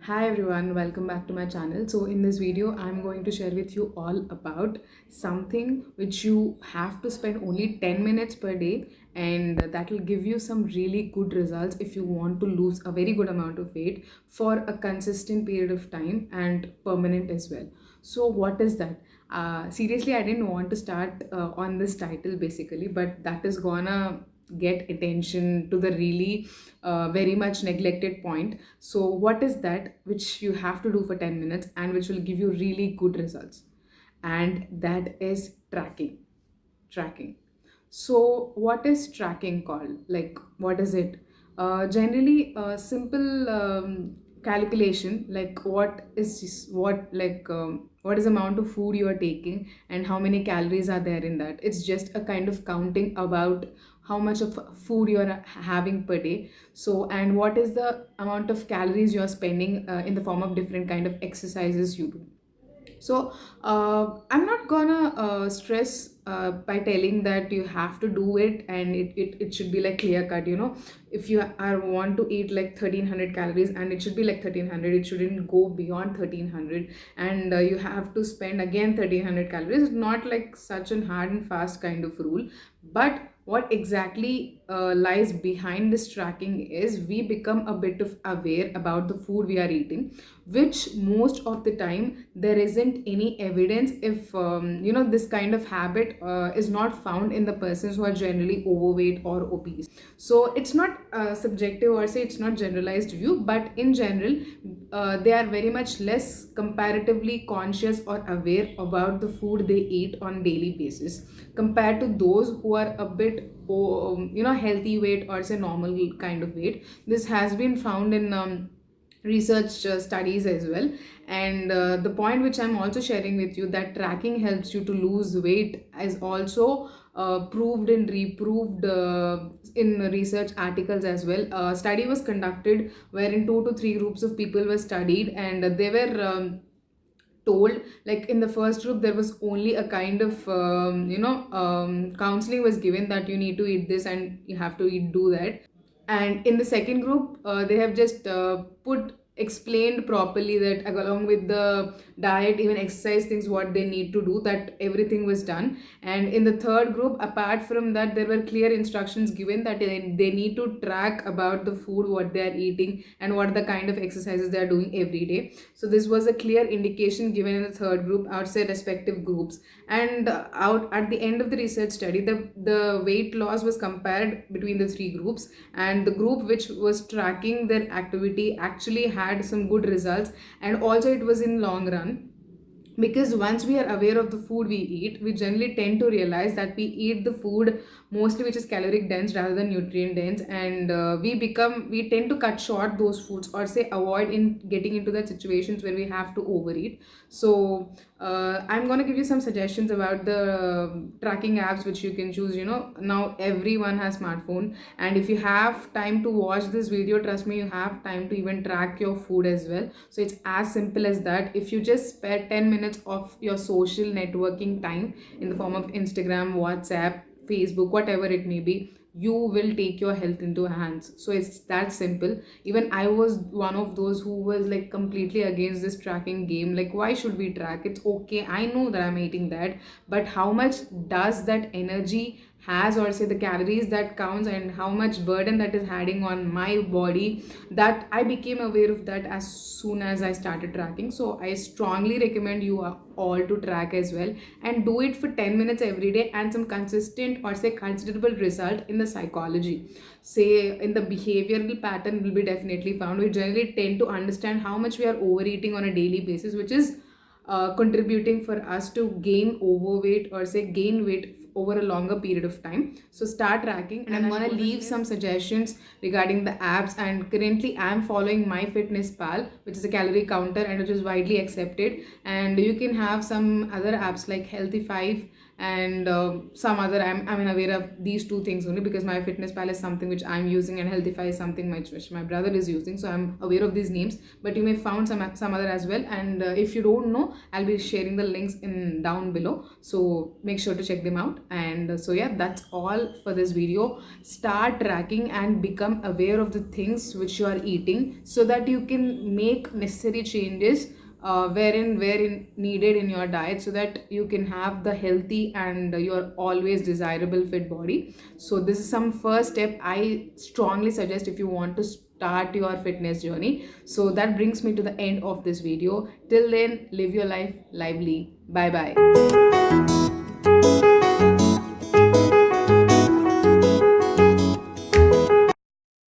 Hi everyone, welcome back to my channel. So in this video, I'm going to share with you all about something which you have to spend only 10 minutes per day, and that will give you some really good results if you want to lose a very good amount of weight for a consistent period of time and permanent as well. So what is that? Seriously, I didn't want to start on this title basically, but that is gonna get attention to the really very much neglected point. So what is that which you have to do for 10 minutes and which will give you really good results? And that is tracking. So what is tracking called? Like, what is it? Generally a simple calculation, like what is amount of food you are taking and how many calories are there in that. It's just a kind of counting about how much of food you are having per day. So, and what is the amount of calories you are spending in the form of different kind of exercises you do. So I'm not gonna stress by telling that you have to do it, and it should be like clear cut, if you are want to eat like 1300 calories, and it should be like 1300, it shouldn't go beyond 1300, and you have to spend again 1300 calories. It's not like such an hard and fast kind of rule, but what exactly lies behind this tracking is we become a bit of aware about the food we are eating, which most of the time there isn't any evidence if this kind of habit is not found in the persons who are generally overweight or obese. So it's not subjective, or say it's not generalized view, but in general they are very much less comparatively conscious or aware about the food they eat on daily basis compared to those who are a bit healthy weight, or say normal kind of weight. This has been found in research studies as well. And the point which I'm also sharing with you, that tracking helps you to lose weight, is also proved and reproved in research articles as well. A study was conducted wherein 2 to 3 groups of people were studied, and they were told, like in the first group there was only a kind of counseling was given that you need to eat this and you have to eat do that. And in the second group they have just put explained properly that along with the diet, even exercise things what they need to do, that everything was done. And in the third group, apart from that, there were clear instructions given that they need to track about the food what they are eating and what the kind of exercises they are doing every day. So this was a clear indication given in the third group outside respective groups. And out at the end of the research study, the weight loss was compared between the three groups, and the group which was tracking their activity actually had some good results, and also it was in long run. Because once we are aware of the food we eat, we generally tend to realize that we eat the food mostly which is caloric dense rather than nutrient dense, and we tend to cut short those foods, or say avoid in getting into that situations where we have to overeat. So I'm going to give you some suggestions about the tracking apps which you can choose. Now everyone has smartphone, and if you have time to watch this video, trust me, you have time to even track your food as well. So it's as simple as that. If you just spare 10 minutes of your social networking time in the form of Instagram, WhatsApp, Facebook, whatever it may be, you will take your health into hands. So it's that simple. Even I was one of those who was like completely against this tracking game. Like, why should we track? It's okay, I know that I'm eating that, but how much does that energy has, or say the calories that counts, and how much burden that is adding on my body, that I became aware of that as soon as I started tracking. So I strongly recommend you all to track as well, and do it for 10 minutes every day, and some consistent, or say considerable result in the psychology, say in the behavioral pattern will be definitely found. We generally tend to understand how much we are overeating on a daily basis, which is contributing for us to gain overweight, or say gain weight over a longer period of time. So start tracking, and I'm going to leave some suggestions regarding the apps. And currently I'm following My Fitness Pal, which is a calorie counter and which is widely accepted. And you can have some other apps like Healthify and some other. I'm aware of these two things only because my fitness pal is something which I'm using, and Healthify is something which my brother is using, so I'm aware of these names. But you may found some other as well, and if you don't know, I'll be sharing the links in down below, so make sure to check them out. And so yeah, that's all for this video. Start tracking and become aware of the things which you are eating so that you can make necessary changes wherein needed in your diet, so that you can have the healthy and your always desirable fit body. So this is some first step I strongly suggest if you want to start your fitness journey. So that brings me to the end of this video. Till then, live your life lively. Bye bye.